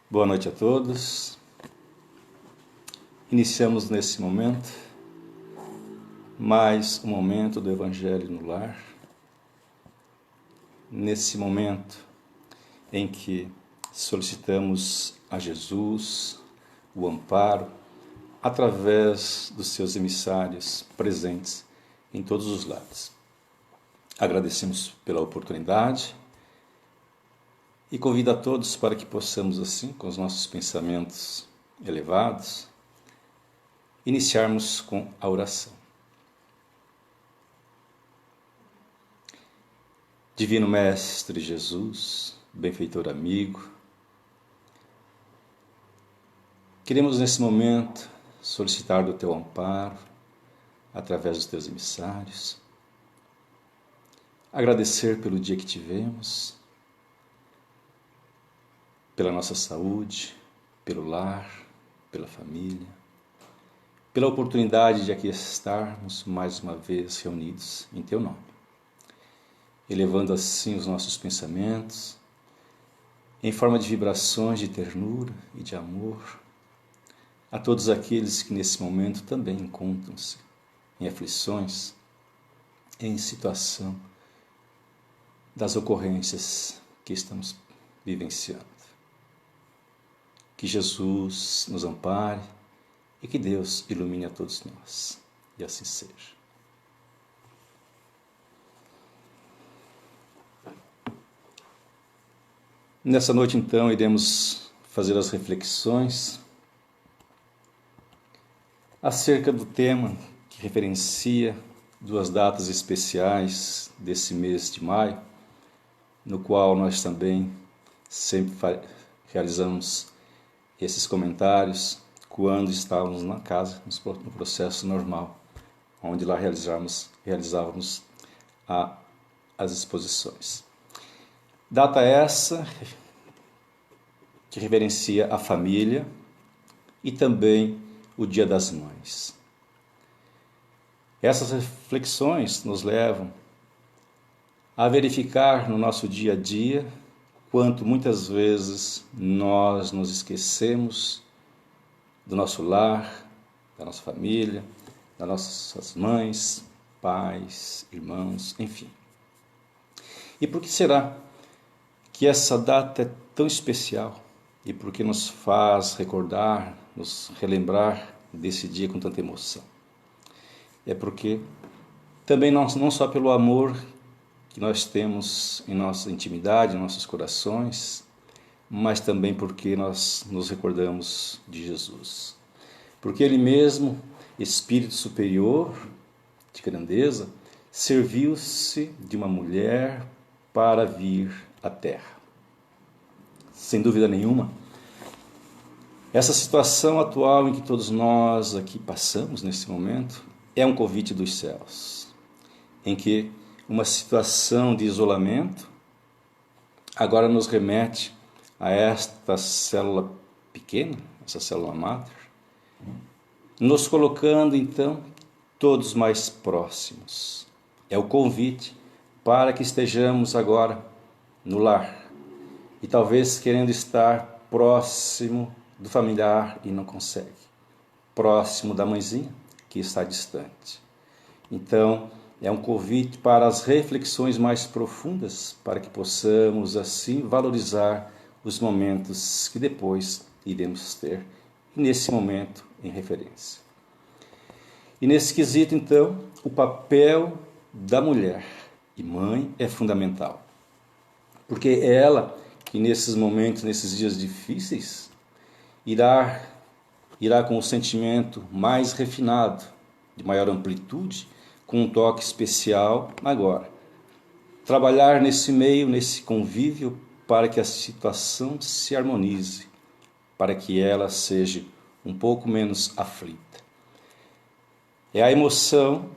Boa noite a todos. Iniciamos nesse momento mais um momento do Evangelho no Lar. Nesse momento em que solicitamos a Jesus o amparo através dos seus emissários presentes em todos os lados. Agradecemos pela oportunidade e convido a todos para que possamos, assim, com os nossos pensamentos elevados, iniciarmos com a oração. Divino Mestre Jesus, benfeitor amigo, queremos nesse momento solicitar do Teu amparo, através dos Teus emissários, agradecer pelo dia que tivemos, pela nossa saúde, pelo lar, pela família, pela oportunidade de aqui estarmos mais uma vez reunidos em Teu nome, elevando assim os nossos pensamentos em forma de vibrações de ternura e de amor a todos aqueles que nesse momento também encontram-se em aflições, em situação das ocorrências que estamos vivenciando. Que Jesus nos ampare e que Deus ilumine a todos nós. E assim seja. Nessa noite, então, iremos fazer as reflexões acerca do tema que referencia duas datas especiais desse mês de maio, no qual nós também sempre realizamos esses comentários quando estávamos na casa, no processo normal, onde lá realizávamos as exposições. Data essa que reverencia a família e também o Dia das Mães. Essas reflexões nos levam a verificar no nosso dia a dia quanto muitas vezes nós nos esquecemos do nosso lar, da nossa família, das nossas mães, pais, irmãos, enfim. E por que será que essa data é tão especial? E por que nos faz recordar, nos relembrar desse dia com tanta emoção? É porque também não só pelo amor que nós temos em nossa intimidade, em nossos corações, mas também porque nós nos recordamos de Jesus. Porque Ele mesmo, Espírito superior, de grandeza, serviu-se de uma mulher para vir à Terra. Sem dúvida nenhuma, essa situação atual em que todos nós aqui passamos nesse momento é um convite dos céus, em que uma situação de isolamento agora nos remete a esta célula pequena, essa célula máter, nos colocando então todos mais próximos. É o convite para que estejamos agora no lar e talvez querendo estar próximo do familiar e não consegue, próximo da mãezinha que está distante. Então, é um convite para as reflexões mais profundas, para que possamos assim valorizar os momentos que depois iremos ter, e nesse momento em referência. E nesse quesito, então, o papel da mulher e mãe é fundamental, porque é ela que nesses momentos, nesses dias difíceis, irá com o sentimento mais refinado, de maior amplitude, com um toque especial agora. Trabalhar nesse meio, nesse convívio, para que a situação se harmonize, para que ela seja um pouco menos aflita. É a emoção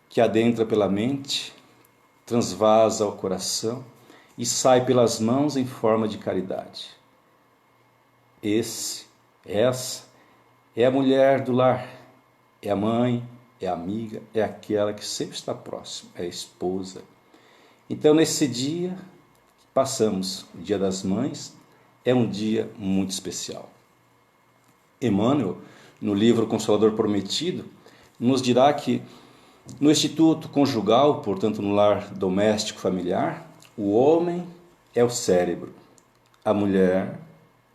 que adentra pela mente, transvasa ao coração e sai pelas mãos em forma de caridade. Essa é a mulher do lar, é a mãe, é a amiga, é aquela que sempre está próxima, é a esposa. Então, nesse dia, passamos o Dia das Mães, é um dia muito especial. Emmanuel, no livro Consolador Prometido, nos dirá que no instituto conjugal, portanto no lar doméstico familiar, o homem é o cérebro, a mulher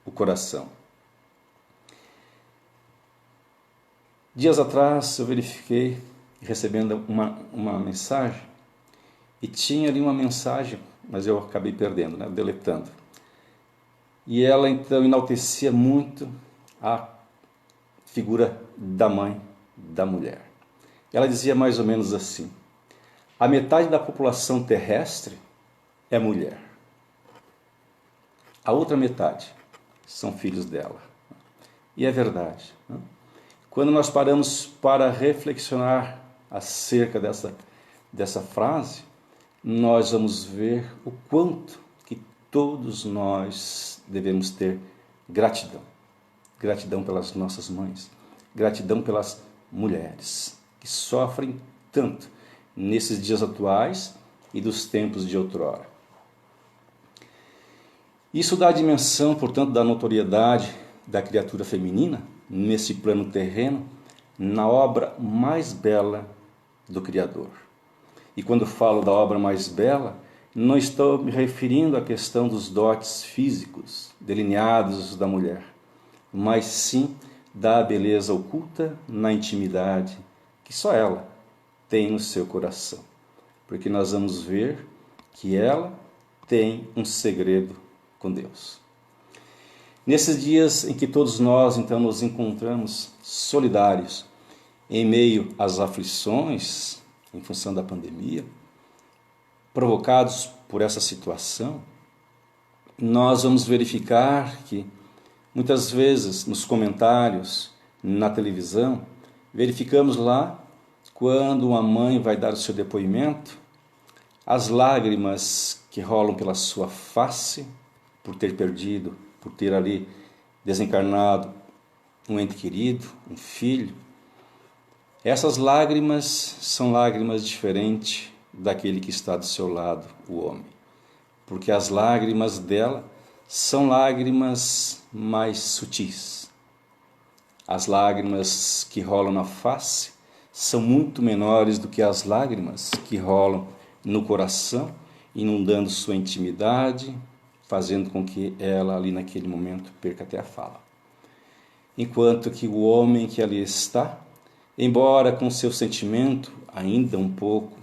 o coração. Dias atrás eu verifiquei, recebendo uma mensagem, e tinha ali uma mensagem, mas eu acabei perdendo, deletando. E ela então enaltecia muito a figura da mãe, da mulher. Ela dizia mais ou menos assim: a metade da população terrestre é mulher. A outra metade são filhos dela. E é verdade. Quando nós paramos para reflexionar acerca dessa frase, nós vamos ver o quanto que todos nós devemos ter gratidão. Gratidão pelas nossas mães, gratidão pelas mulheres que sofrem tanto nesses dias atuais e dos tempos de outrora. Isso dá a dimensão, portanto, da notoriedade da criatura feminina nesse plano terreno, na obra mais bela do Criador. E quando falo da obra mais bela, não estou me referindo à questão dos dotes físicos delineados da mulher, mas sim da beleza oculta na intimidade que só ela tem no seu coração. Porque nós vamos ver que ela tem um segredo com Deus. Nesses dias em que todos nós então nos encontramos solidários em meio às aflições em função da pandemia, provocados por essa situação, nós vamos verificar que muitas vezes nos comentários, na televisão, verificamos lá, quando uma mãe vai dar o seu depoimento, as lágrimas que rolam pela sua face por ter perdido, por ter ali desencarnado um ente querido, um filho. Essas lágrimas são lágrimas diferentes daquele que está do seu lado, o homem. Porque as lágrimas dela são lágrimas mais sutis. As lágrimas que rolam na face são muito menores do que as lágrimas que rolam no coração, inundando sua intimidade, fazendo com que ela ali naquele momento perca até a fala. Enquanto que o homem que ali está, embora com seu sentimento ainda um pouco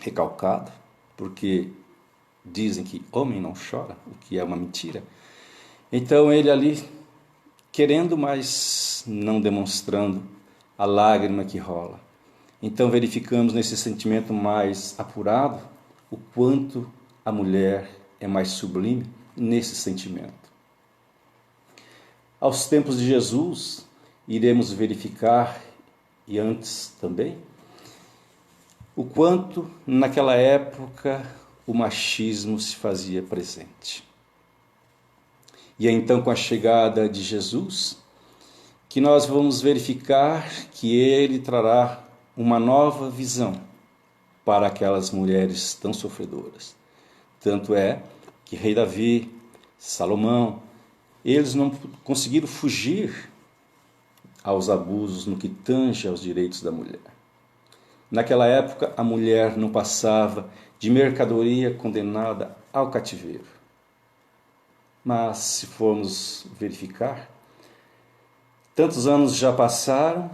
recalcado, porque dizem que homem não chora, o que é uma mentira, então ele ali querendo, mas não demonstrando a lágrima que rola. Então verificamos nesse sentimento mais apurado o quanto a mulher é mais sublime nesse sentimento. Aos tempos de Jesus, iremos verificar, e antes também, o quanto naquela época o machismo se fazia presente. E é então com a chegada de Jesus que nós vamos verificar que ele trará uma nova visão para aquelas mulheres tão sofredoras. Tanto é que rei Davi, Salomão, eles não conseguiram fugir aos abusos no que tange aos direitos da mulher. Naquela época, a mulher não passava de mercadoria condenada ao cativeiro. Mas, se formos verificar, tantos anos já passaram,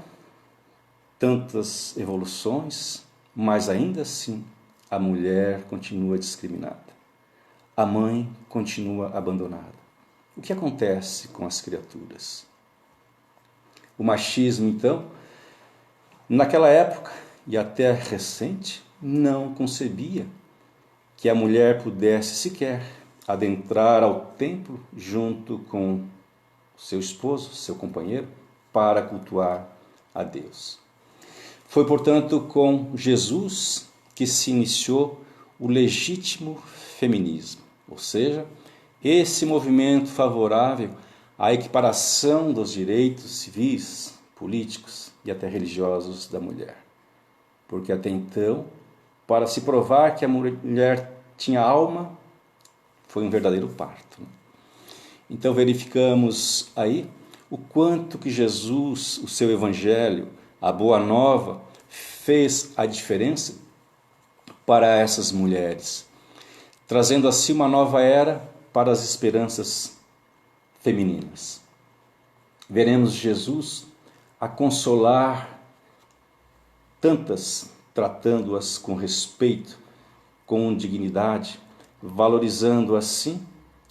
tantas evoluções, mas ainda assim a mulher continua discriminada. A mãe continua abandonada. O que acontece com as criaturas? O machismo, então, naquela época e até recente, não concebia que a mulher pudesse sequer adentrar ao templo junto com seu esposo, seu companheiro, para cultuar a Deus. Foi, portanto, com Jesus que se iniciou o legítimo feminismo, ou seja, esse movimento favorável à equiparação dos direitos civis, políticos e até religiosos da mulher. Porque até então, para se provar que a mulher tinha alma, foi um verdadeiro parto. Então verificamos aí o quanto que Jesus, o seu evangelho, a boa nova, fez a diferença para essas mulheres, trazendo assim uma nova era para as esperanças femininas. Veremos Jesus a consolar tantas, tratando-as com respeito, com dignidade, valorizando assim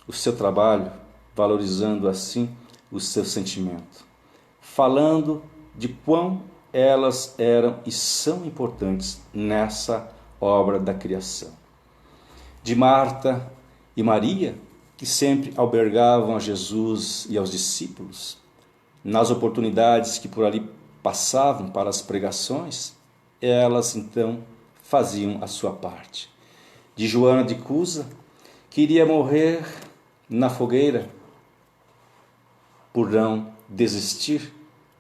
o seu trabalho, valorizando assim o seu sentimento, falando de quão elas eram e são importantes nessa obra da criação. De Marta e Maria, que sempre albergavam a Jesus e aos discípulos, nas oportunidades que por ali passavam para as pregações, elas então faziam a sua parte. De Joana de Cusa, que iria morrer na fogueira por não desistir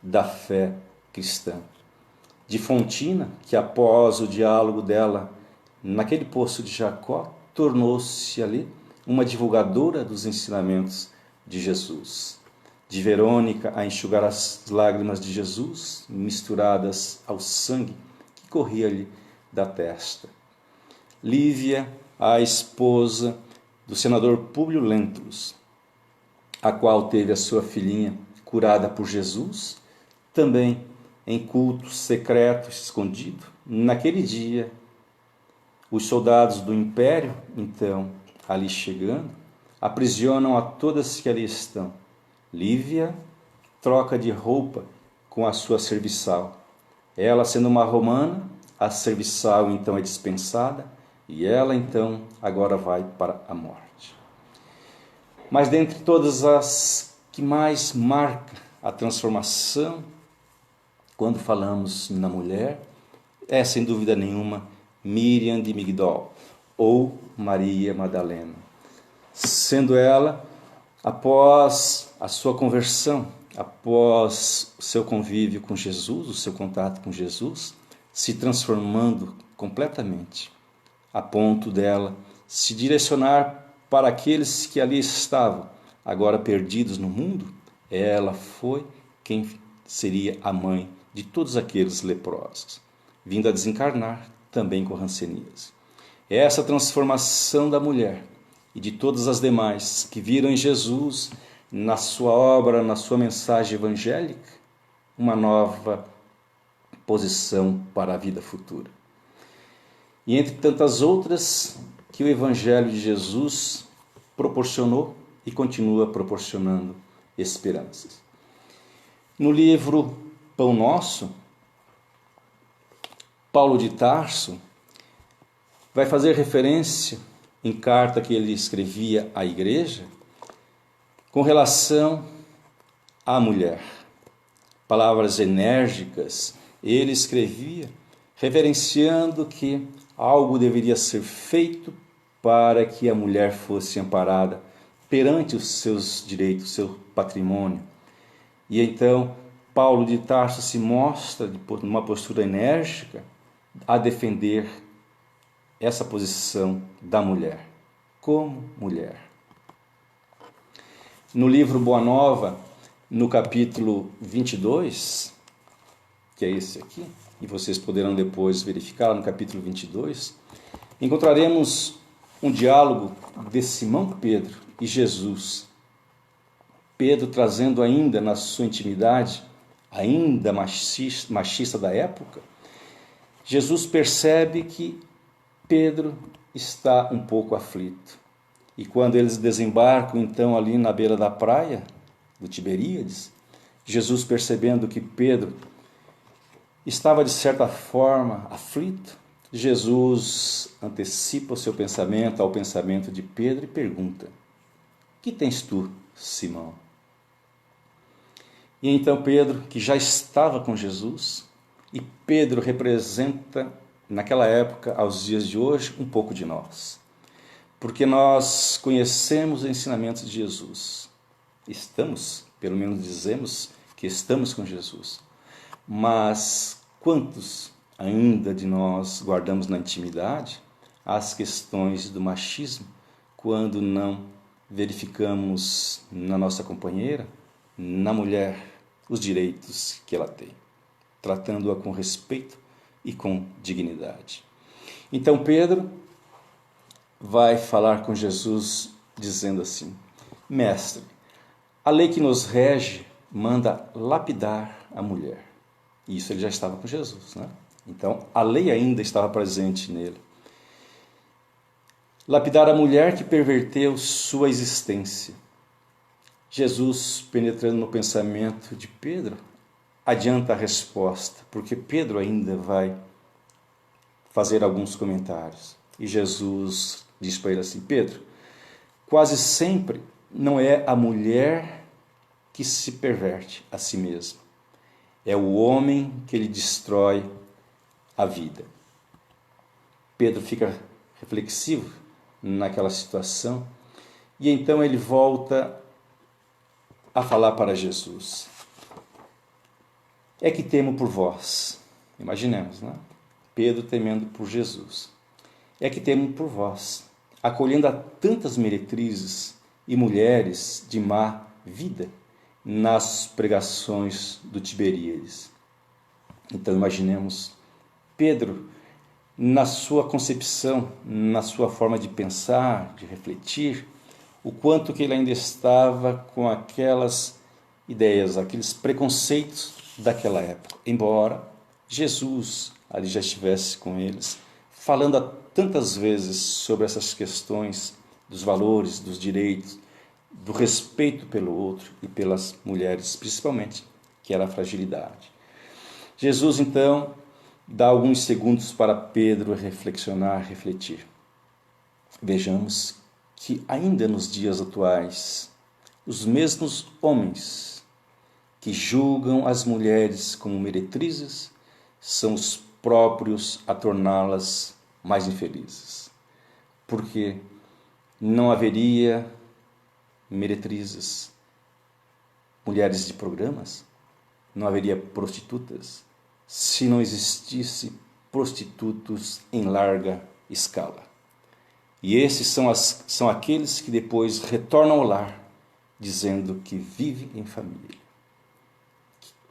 da fé cristã. De Fontina, que após o diálogo dela naquele poço de Jacó, tornou-se ali uma divulgadora dos ensinamentos de Jesus. De Verônica, a enxugar as lágrimas de Jesus, misturadas ao sangue que corria-lhe da testa. Lívia, a esposa do senador Públio Lentulus, a qual teve a sua filhinha curada por Jesus, também em culto secreto, escondido. Naquele dia, os soldados do império, então, ali chegando, aprisionam a todas que ali estão. Lívia troca de roupa com a sua serviçal. Ela, sendo uma romana, a serviçal então é dispensada e ela então agora vai para a morte. Mas dentre todas as que mais marca a transformação, quando falamos na mulher, é sem dúvida nenhuma Miriam de Migdol ou Maria Madalena. Sendo ela, após a sua conversão, após o seu convívio com Jesus, o seu contato com Jesus, se transformando completamente, a ponto dela se direcionar para aqueles que ali estavam, agora perdidos no mundo, ela foi quem seria a mãe de todos aqueles leprosos, vindo a desencarnar também com hanseníase. Essa transformação da mulher e de todas as demais que viram em Jesus, na sua obra, na sua mensagem evangélica, uma nova posição para a vida futura. E entre tantas outras que o Evangelho de Jesus proporcionou e continua proporcionando esperanças. No livro Pão Nosso, Paulo de Tarso vai fazer referência em carta que ele escrevia à igreja com relação à mulher. Palavras enérgicas, ele escrevia reverenciando que algo deveria ser feito para que a mulher fosse amparada perante os seus direitos, seu patrimônio. E então Paulo de Tarso se mostra numa postura enérgica a defender essa posição da mulher, como mulher. No livro Boa Nova, no capítulo 22, que é esse aqui, e vocês poderão depois verificar no capítulo 22, encontraremos um diálogo de Simão Pedro e Jesus. Pedro trazendo ainda na sua intimidade, ainda machista da época, Jesus percebe que Pedro está um pouco aflito. E quando eles desembarcam então ali na beira da praia do Tiberíades, Jesus, percebendo que Pedro estava de certa forma aflito, Jesus antecipa o seu pensamento ao pensamento de Pedro e pergunta: que tens tu, Simão? E então Pedro, que já estava com Jesus, e Pedro representa, naquela época, aos dias de hoje, um pouco de nós. Porque nós conhecemos os ensinamentos de Jesus. Estamos, pelo menos dizemos, que estamos com Jesus. Mas quantos ainda de nós guardamos na intimidade as questões do machismo, quando não verificamos na nossa companheira, na mulher, os direitos que ela tem, tratando-a com respeito e com dignidade. Então Pedro vai falar com Jesus dizendo assim: Mestre, a lei que nos rege manda lapidar a mulher. Isso ele já estava com Jesus, né? Então a lei ainda estava presente nele. Lapidar a mulher que perverteu sua existência. Jesus, penetrando no pensamento de Pedro, adianta a resposta, porque Pedro ainda vai fazer alguns comentários. E Jesus diz para ele assim: Pedro, quase sempre não é a mulher que se perverte a si mesma, é o homem que lhe destrói a vida. Pedro fica reflexivo naquela situação e então ele volta a falar para Jesus: é que temo por vós. Imaginemos, né? Pedro temendo por Jesus. É que temo por vós, acolhendo a tantas meretrizes e mulheres de má vida nas pregações do Tiberíades. Então imaginemos Pedro na sua concepção, na sua forma de pensar, de refletir, o quanto que ele ainda estava com aquelas ideias, aqueles preconceitos daquela época, embora Jesus ali já estivesse com eles, falando tantas vezes sobre essas questões dos valores, dos direitos, do respeito pelo outro e pelas mulheres, principalmente, que era a fragilidade. Jesus, então, dá alguns segundos para Pedro reflexionar, refletir. Vejamos que ainda nos dias atuais, os mesmos homens que julgam as mulheres como meretrizes são os próprios a torná-las mais infelizes. Porque não haveria meretrizes, mulheres de programas, não haveria prostitutas, se não existisse prostitutos em larga escala. E esses são aqueles que depois retornam ao lar, dizendo que vivem em família.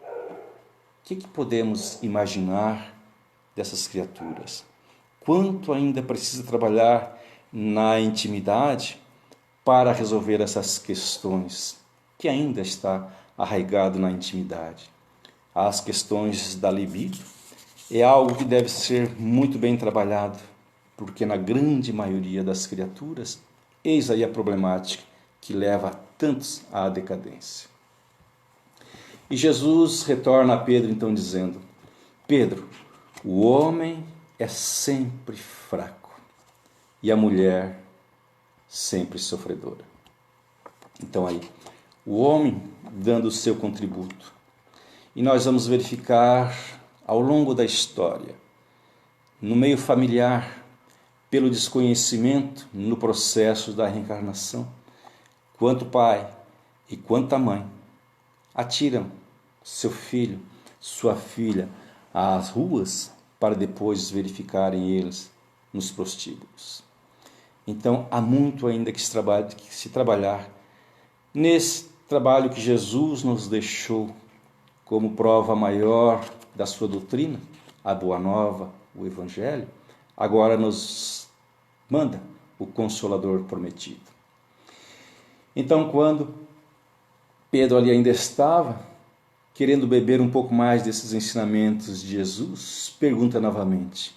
O que podemos imaginar dessas criaturas? Quanto ainda precisa trabalhar na intimidade para resolver essas questões que ainda está arraigado na intimidade? As questões da libido é algo que deve ser muito bem trabalhado, porque na grande maioria das criaturas, eis aí a problemática que leva tantos à decadência. E Jesus retorna a Pedro então dizendo: Pedro, o homem é sempre fraco e a mulher sempre sofredora. Então aí, o homem dando o seu contributo. E nós vamos verificar ao longo da história, no meio familiar, pelo desconhecimento no processo da reencarnação, quanto o pai e quanto a mãe atiram seu filho, sua filha às ruas para depois verificarem eles nos prostíbulos. Então há muito ainda que se trabalhar nesse trabalho que Jesus nos deixou como prova maior da sua doutrina, a Boa Nova, o Evangelho, agora nos manda o Consolador prometido. Então, quando Pedro ali ainda estava querendo beber um pouco mais desses ensinamentos de Jesus, pergunta novamente: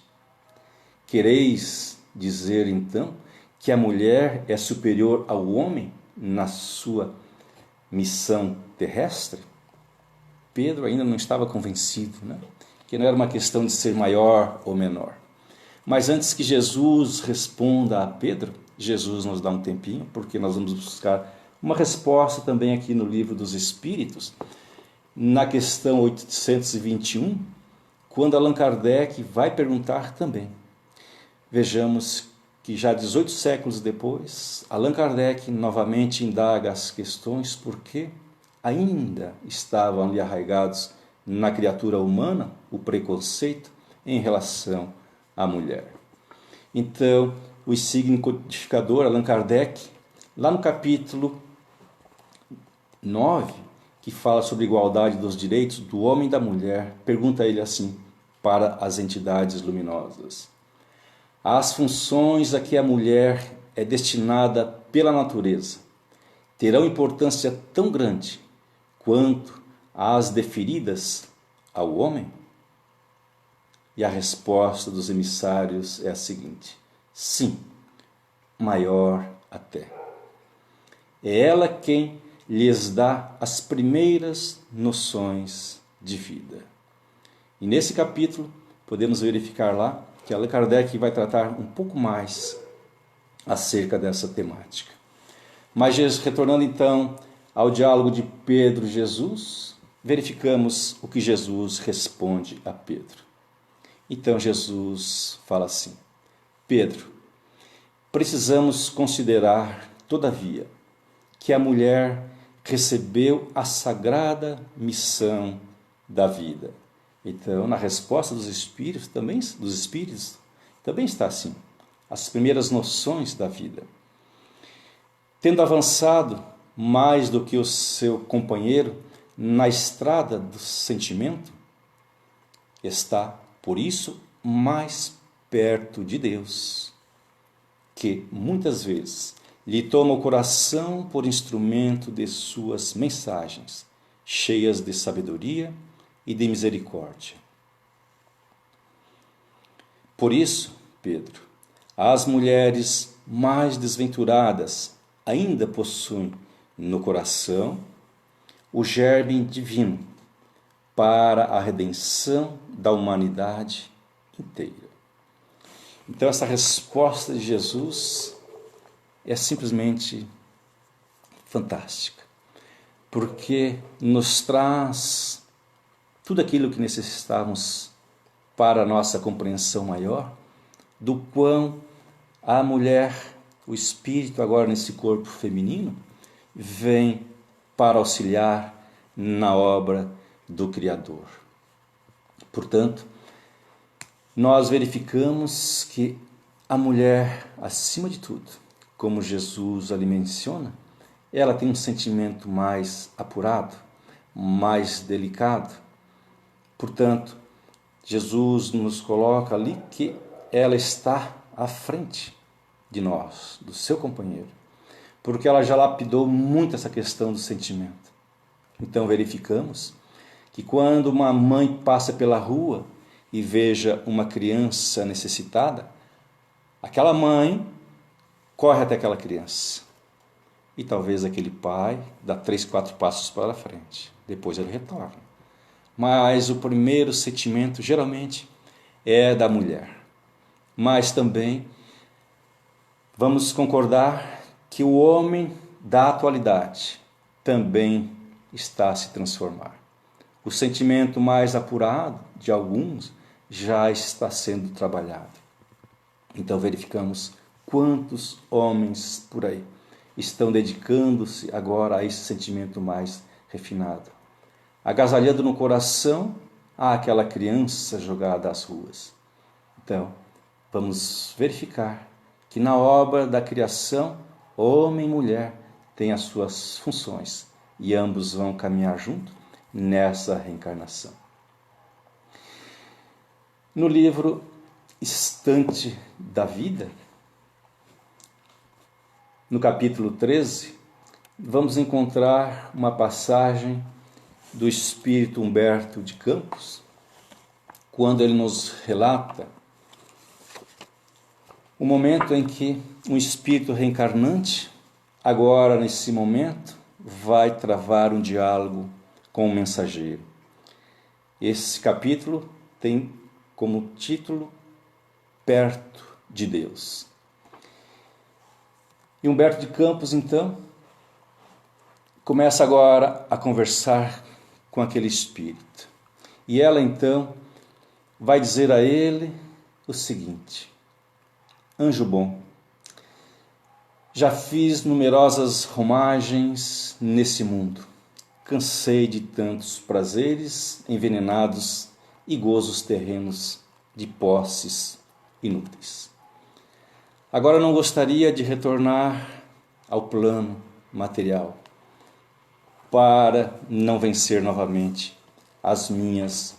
quereis dizer então que a mulher é superior ao homem na sua missão terrestre? Pedro ainda não estava convencido, né? Que não era uma questão de ser maior ou menor. Mas antes que Jesus responda a Pedro, Jesus nos dá um tempinho, porque nós vamos buscar uma resposta também aqui no Livro dos Espíritos, na questão 821, quando Allan Kardec vai perguntar também. Vejamos que já 18 séculos depois, Allan Kardec novamente indaga as questões porque ainda estavam ali arraigados na criatura humana o preconceito em relação à mulher. Então, o signo codificador Allan Kardec Lá no capítulo 9, que fala sobre a igualdade dos direitos do homem e da mulher, pergunta ele assim para as entidades luminosas: as funções a que a mulher é destinada pela natureza terão importância tão grande quanto as deferidas ao homem? E a resposta dos emissários é a seguinte: sim, maior até. É ela quem lhes dá as primeiras noções de vida. E nesse capítulo podemos verificar lá que Allan Kardec vai tratar um pouco mais acerca dessa temática. Mas retornando então ao diálogo de Pedro e Jesus, verificamos o que Jesus responde a Pedro. Então Jesus fala assim: Pedro, precisamos considerar, todavia, que a mulher recebeu a sagrada missão da vida. Então, na resposta dos espíritos também está assim: as primeiras noções da vida. Tendo avançado mais do que o seu companheiro na estrada do sentimento, está, por isso, mais perto de Deus, que muitas vezes lhe toma o coração por instrumento de suas mensagens, cheias de sabedoria e de misericórdia. Por isso, Pedro, as mulheres mais desventuradas ainda possuem no coração o germe divino para a redenção da humanidade inteira. Então, essa resposta de Jesus é simplesmente fantástica, porque nos traz tudo aquilo que necessitamos para a nossa compreensão maior do quão a mulher, o espírito agora nesse corpo feminino, vem para auxiliar na obra do Criador. Portanto, nós verificamos que a mulher, acima de tudo, como Jesus ali menciona, ela tem um sentimento mais apurado, mais delicado. Portanto, Jesus nos coloca ali que ela está à frente de nós, do seu companheiro, porque ela já lapidou muito essa questão do sentimento. Então verificamos que quando uma mãe passa pela rua e veja uma criança necessitada, aquela mãe corre até aquela criança. E talvez aquele pai dá 3, 4 passos para frente. Depois ele retorna. Mas o primeiro sentimento geralmente é da mulher. Mas também vamos concordar que o homem da atualidade também está a se transformar. O sentimento mais apurado de alguns já está sendo trabalhado. Então verificamos quantos homens por aí estão dedicando-se agora a esse sentimento mais refinado, agasalhando no coração àquela criança jogada às ruas. Então, vamos verificar que na obra da criação, homem e mulher têm as suas funções e ambos vão caminhar junto nessa reencarnação. No livro Estante da Vida, no capítulo 13, vamos encontrar uma passagem do espírito Humberto de Campos, quando ele nos relata o momento em que um espírito reencarnante, agora nesse momento, vai travar um diálogo com o mensageiro. Esse capítulo tem como título Perto de Deus. E Humberto de Campos, então, começa agora a conversar com aquele espírito. E ela, então, vai dizer a ele o seguinte: anjo bom, já fiz numerosas romagens nesse mundo. Cansei de tantos prazeres envenenados e gozos terrenos de posses inúteis. Agora não gostaria de retornar ao plano material, para não vencer novamente as minhas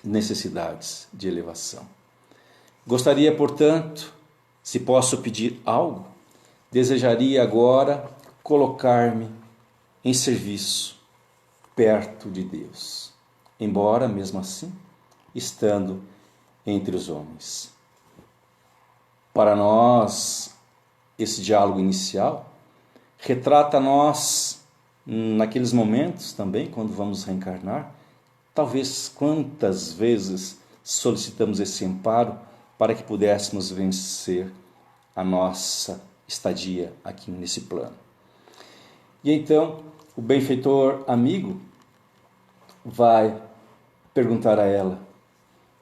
necessidades de elevação. Gostaria, portanto, se posso pedir algo, desejaria agora colocar-me em serviço perto de Deus, embora mesmo assim estando entre os homens. Para nós, esse diálogo inicial retrata nós naqueles momentos também, quando vamos reencarnar, talvez quantas vezes solicitamos esse amparo para que pudéssemos vencer a nossa estadia aqui nesse plano. E então, o benfeitor amigo vai perguntar a ela: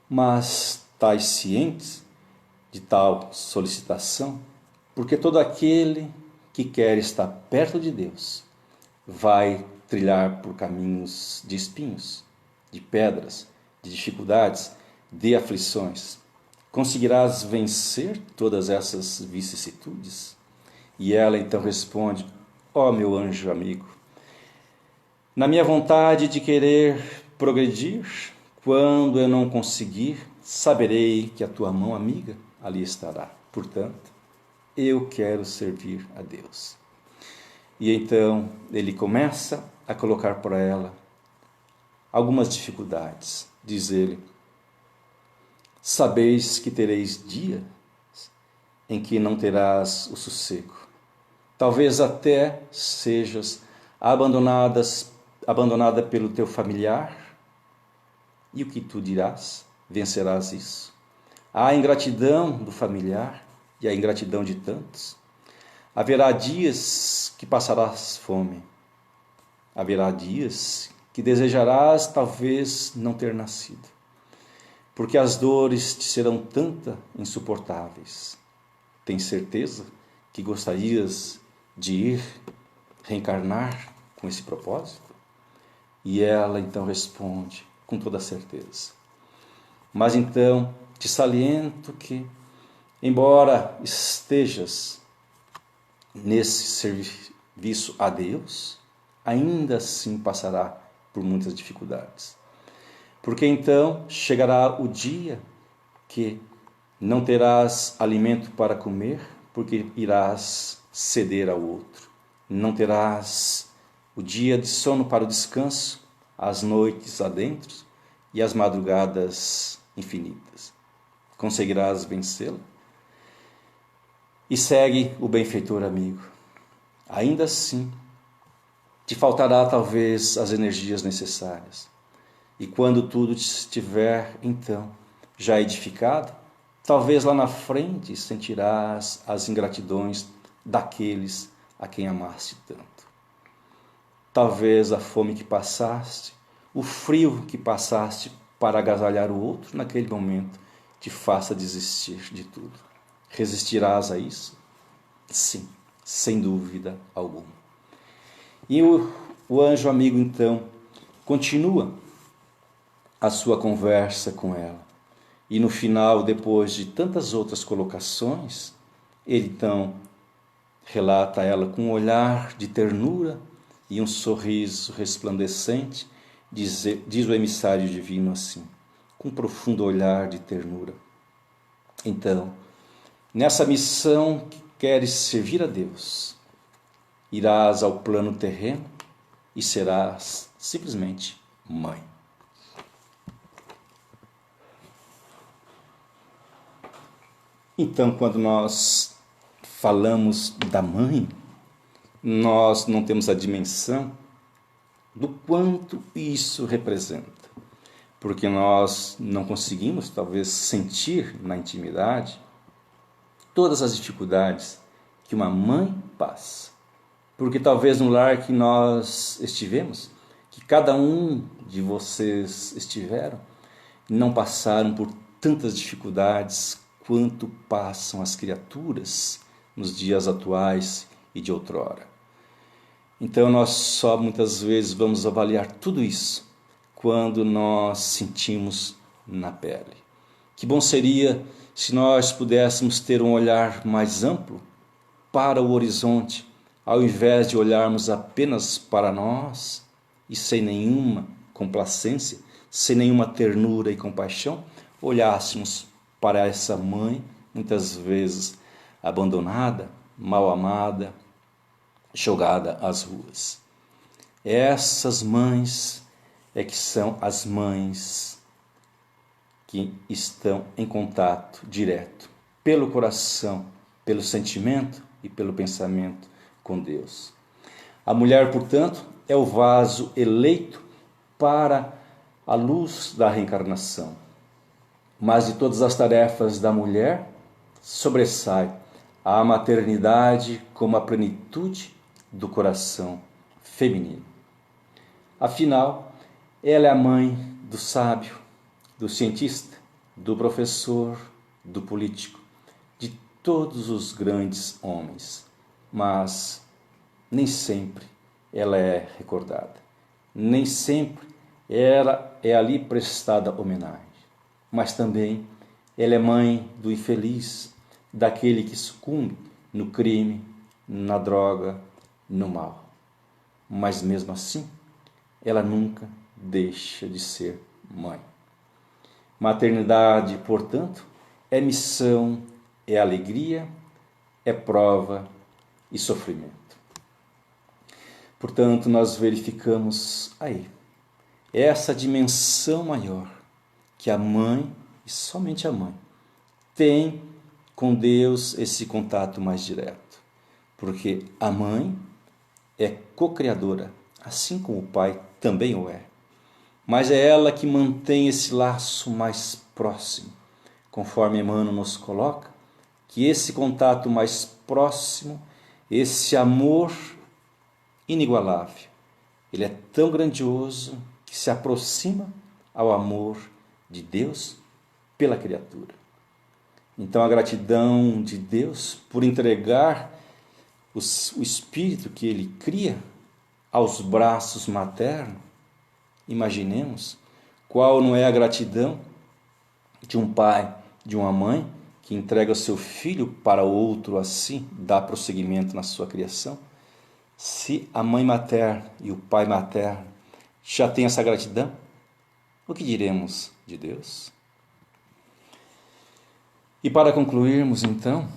mas estás ciente de tal solicitação? Porque todo aquele que quer estar perto de Deus vai trilhar por caminhos de espinhos, de pedras, de dificuldades, de aflições. Conseguirás vencer todas essas vicissitudes? E ela então responde: ó meu anjo amigo, na minha vontade de querer progredir, quando eu não conseguir, saberei que a tua mão amiga ali estará. Portanto, eu quero servir a Deus. E então ele começa a colocar para ela algumas dificuldades. Diz ele: sabeis que tereis dias em que não terás o sossego. Talvez até sejas abandonada pelo teu familiar. E o que tu dirás? Vencerás isso? Há a ingratidão do familiar e a ingratidão de tantos. Haverá dias que passarás fome. Haverá dias que desejarás talvez não ter nascido, porque as dores te serão insuportáveis. Tens certeza que gostarias de ir reencarnar com esse propósito? E ela então responde com toda certeza: mas então te saliento que, embora estejas nesse serviço a Deus, ainda assim passará por muitas dificuldades. Porque então chegará o dia que não terás alimento para comer, porque irás ceder ao outro. Não terás o dia de sono para o descanso, as noites adentro e as madrugadas infinitas. Conseguirás vencê-la? E segue o benfeitor amigo: ainda assim, te faltará talvez as energias necessárias. E quando tudo estiver, então, já edificado, talvez lá na frente sentirás as ingratidões daqueles a quem amaste tanto. Talvez a fome que passaste, o frio que passaste para agasalhar o outro, naquele momento te faça desistir de tudo. Resistirás a isso? Sim, sem dúvida alguma. E o anjo amigo, então, continua a sua conversa com ela. E no final, depois de tantas outras colocações, ele então relata a ela com um olhar de ternura e um sorriso resplandecente, diz o emissário divino assim, com um profundo olhar de ternura: então, nessa missão que queres servir a Deus, irás ao plano terreno e serás simplesmente mãe. Então, quando nós falamos da mãe, nós não temos a dimensão do quanto isso representa, porque nós não conseguimos, talvez, sentir na intimidade todas as dificuldades que uma mãe passa. Porque talvez no lar que nós estivemos, que cada um de vocês estiveram, não passaram por tantas dificuldades quanto passam as criaturas nos dias atuais e de outrora. Então nós só muitas vezes vamos avaliar tudo isso quando nós sentimos na pele. Que bom seria se nós pudéssemos ter um olhar mais amplo para o horizonte, ao invés de olharmos apenas para nós e sem nenhuma complacência, sem nenhuma ternura e compaixão, olhássemos para essa mãe, muitas vezes abandonada, mal amada, jogada às ruas. Essas mães é que são as mães que estão em contato direto, pelo coração, pelo sentimento e pelo pensamento com Deus. A mulher, portanto, é o vaso eleito para a luz da reencarnação. Mas de todas as tarefas da mulher, sobressai a maternidade como a plenitude do coração feminino. Afinal, ela é a mãe do sábio, do cientista, do professor, do político, de todos os grandes homens. Mas nem sempre ela é recordada. Nem sempre ela é ali prestada homenagem. Mas também ela é mãe do infeliz, daquele que sucumbe no crime, na droga, no mal. Mas mesmo assim, ela nunca deixa de ser mãe. Maternidade, portanto, é missão, é alegria, é prova e sofrimento. Portanto, nós verificamos aí essa dimensão maior que a mãe, e somente a mãe, tem com Deus esse contato mais direto. Porque a mãe é co-criadora, assim como o pai também o é. Mas é ela que mantém esse laço mais próximo, conforme Emmanuel nos coloca, que esse contato mais próximo, esse amor inigualável, ele é tão grandioso que se aproxima ao amor de Deus pela criatura. Então a gratidão de Deus por entregar o espírito que ele cria aos braços maternos, imaginemos qual não é a gratidão de um pai, de uma mãe que entrega o seu filho para outro assim, dá prosseguimento na sua criação. Se a mãe materna e o pai materno já têm essa gratidão, o que diremos de Deus? E para concluirmos, então,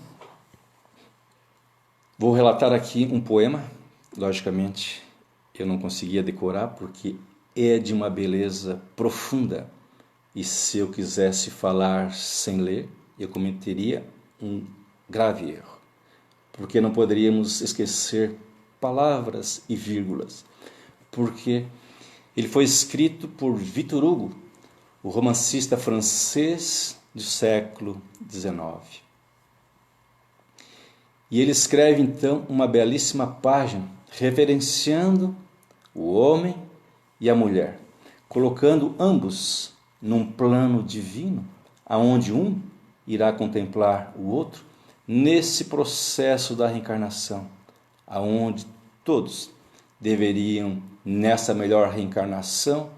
vou relatar aqui um poema. Logicamente, eu não conseguia decorar porque é de uma beleza profunda. E se eu quisesse falar sem ler, eu cometeria um grave erro. Porque não poderíamos esquecer palavras e vírgulas. Porque ele foi escrito por Victor Hugo, o romancista francês do século XIX. E ele escreve então uma belíssima página reverenciando o homem e a mulher, colocando ambos num plano divino, aonde um irá contemplar o outro nesse processo da reencarnação, aonde todos deveriam, nessa melhor reencarnação,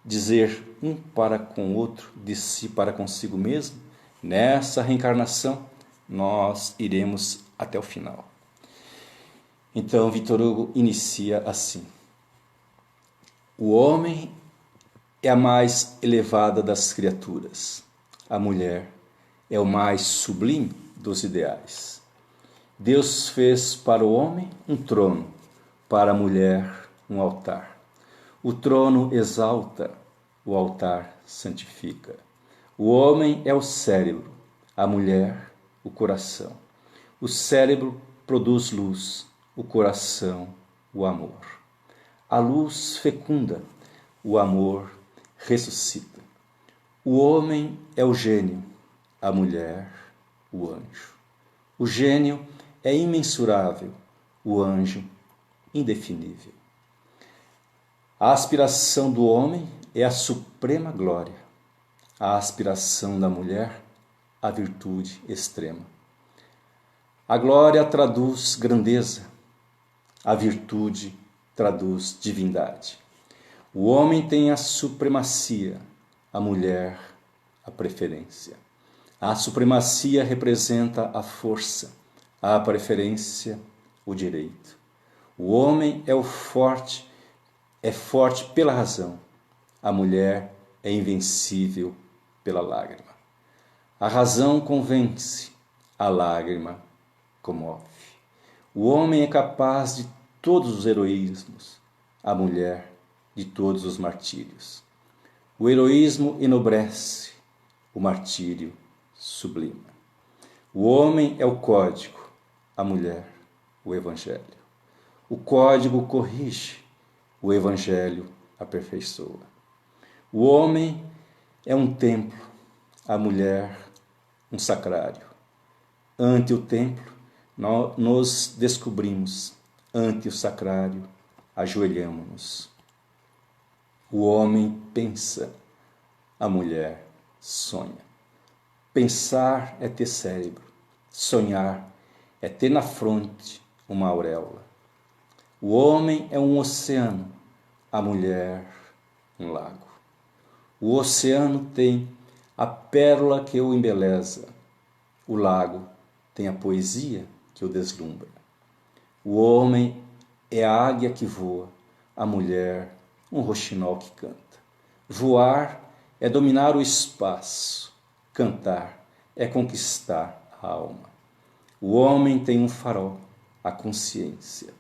dizer um para com o outro, de si para consigo mesmo, nessa reencarnação nós iremos até o final. Então, Victor Hugo inicia assim: o homem é a mais elevada das criaturas, a mulher é o mais sublime dos ideais. Deus fez para o homem um trono, para a mulher um altar. O trono exalta, o altar santifica. O homem é o cérebro, a mulher o coração. O cérebro produz luz, o coração o amor. A luz fecunda, o amor ressuscita. O homem é o gênio, a mulher o anjo. O gênio é imensurável, o anjo indefinível. A aspiração do homem é a suprema glória. A aspiração da mulher, a virtude extrema. A glória traduz grandeza, a virtude traduz divindade. O homem tem a supremacia, a mulher a preferência. A supremacia representa a força, a preferência, o direito. O homem é forte pela razão. A mulher é invencível pela lágrima. A razão convence, a lágrima comove. O homem é capaz de todos os heroísmos, a mulher de todos os martírios. O heroísmo enobrece, o martírio sublima. O homem é o código, a mulher o evangelho. O código corrige, o evangelho aperfeiçoa. O homem é um templo, a mulher um sacrário. Ante o templo, nós nos descobrimos, ante o sacrário, ajoelhamo-nos. O homem pensa, a mulher sonha. Pensar é ter cérebro, sonhar é ter na fronte uma auréola. O homem é um oceano, a mulher um lago. O oceano tem a pérola que o embeleza, o lago tem a poesia que o deslumbra. O homem é a águia que voa, a mulher um roxinol que canta. Voar é dominar o espaço, cantar é conquistar a alma. O homem tem um farol, a consciência.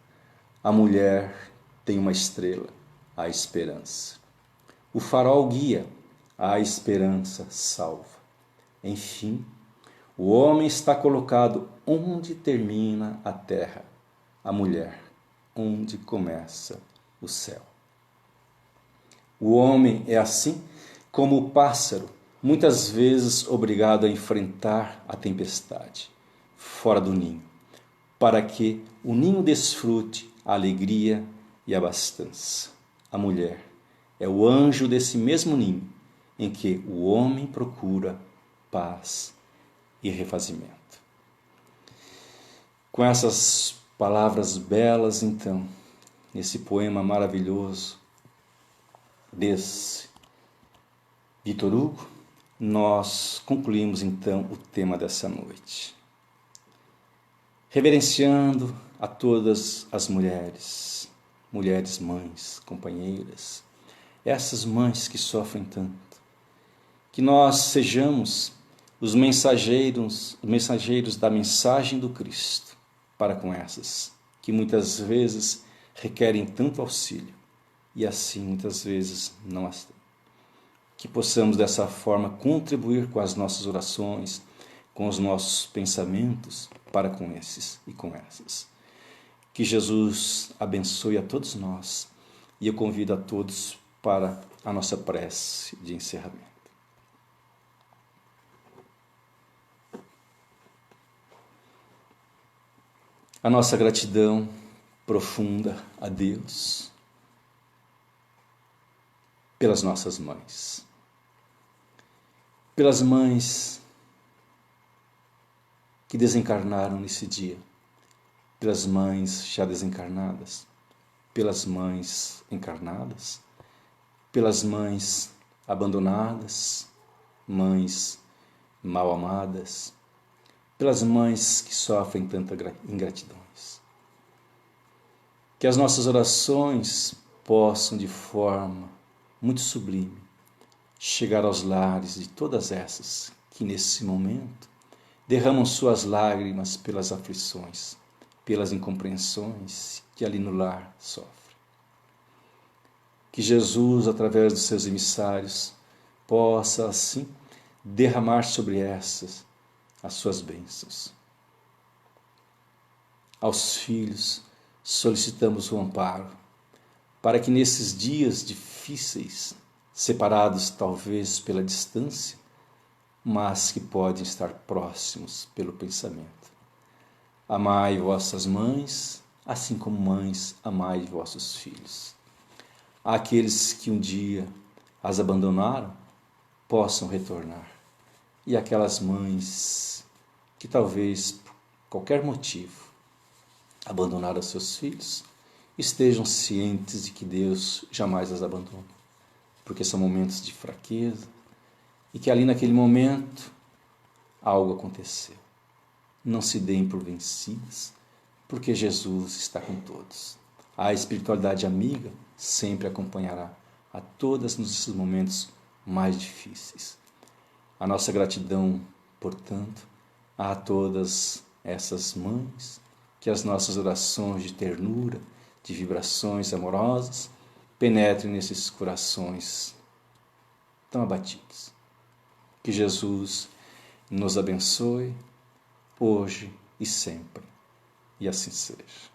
A mulher tem uma estrela, a esperança. O farol guia, a esperança salva. Enfim, o homem está colocado onde termina a terra, a mulher onde começa o céu. O homem é assim como o pássaro, muitas vezes obrigado a enfrentar a tempestade, fora do ninho, para que o ninho desfrute a alegria e a abastança. A mulher é o anjo desse mesmo ninho, em que o homem procura paz e refazimento. Com essas palavras belas, então, nesse poema maravilhoso desse Victor Hugo, nós concluímos então o tema dessa noite. Reverenciando a todas as mulheres, mulheres mães, companheiras, essas mães que sofrem tanto, que nós sejamos os mensageiros da mensagem do Cristo para com essas, que muitas vezes requerem tanto auxílio e assim muitas vezes não as têm. Que possamos dessa forma contribuir com as nossas orações, com os nossos pensamentos para com esses e com essas. Que Jesus abençoe a todos nós e eu convido a todos para a nossa prece de encerramento. A nossa gratidão profunda a Deus pelas nossas mães. Pelas mães que desencarnaram nesse dia, pelas mães já desencarnadas, pelas mães encarnadas, pelas mães abandonadas, mães mal amadas, pelas mães que sofrem tanta ingratidões. Que as nossas orações possam, de forma muito sublime, chegar aos lares de todas essas que, nesse momento, derramam suas lágrimas pelas aflições, pelas incompreensões que ali no lar sofrem. Que Jesus, através dos seus emissários, possa, assim, derramar sobre essas as suas bênçãos. Aos filhos, solicitamos o amparo, para que nesses dias difíceis, separados talvez pela distância, mas que podem estar próximos pelo pensamento. Amai vossas mães, assim como mães, amai vossos filhos. Aqueles que um dia as abandonaram, possam retornar. E aquelas mães que talvez, por qualquer motivo, abandonaram seus filhos, estejam cientes de que Deus jamais as abandona, porque são momentos de fraqueza e que ali naquele momento algo aconteceu. não se deem por vencidas, porque Jesus está com todos. A espiritualidade amiga sempre acompanhará a todas nesses momentos mais difíceis. A nossa gratidão, portanto, a todas essas mães, que as nossas orações de ternura, de vibrações amorosas, penetrem nesses corações tão abatidos. Que Jesus nos abençoe, hoje e sempre, e assim seja.